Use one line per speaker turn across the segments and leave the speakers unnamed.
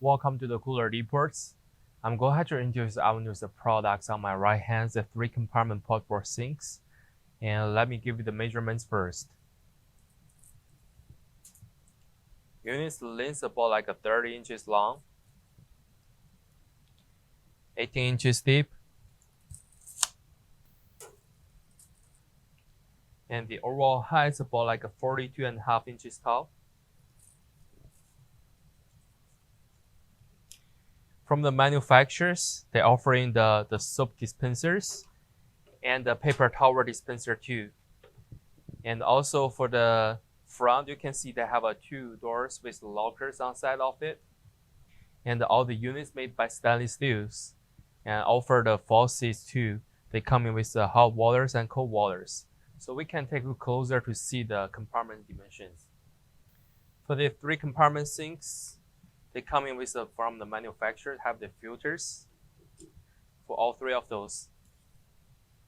Welcome to the Cooler Reports. I'm going to introduce our newest products. On my right hand, the 3-compartment portable sinks. And let me give you the measurements first. Unit's length about like 30 inches long, 18 inches deep, and the overall height is about like 42.5 inches tall. From the manufacturers, they're offering the soap dispensers and the paper towel dispenser too. And also for the front, you can see they have 2 doors with lockers on side of it. And all the units made by stainless steels and offer the faucets too. They come in with hot waters and cold waters. So we can take a look closer to see the compartment dimensions. For the 3-compartment sinks, they come in with from the manufacturer, have the filters for all 3 of those.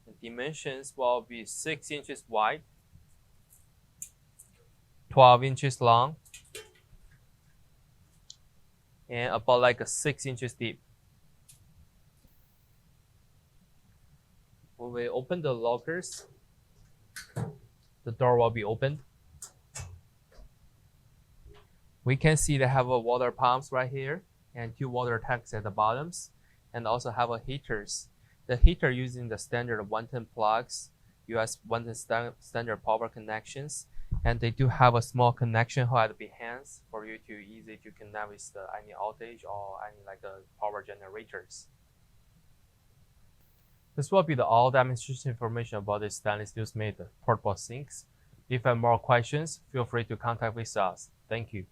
The dimensions will be 6 inches wide, 12 inches long, and about like 6 inches deep. When we open the lockers, the door will be opened. We can see they have water pumps right here and 2 water tanks at the bottoms, and also have heaters. The heater using the standard 110 plugs, US 110 standard power connections, and they do have a small connection hole at the hands for you to easy to connect with any outage or any like power generators. This will be the all demonstration information about the stainless steel made portable sinks. If you have more questions, feel free to contact with us. Thank you.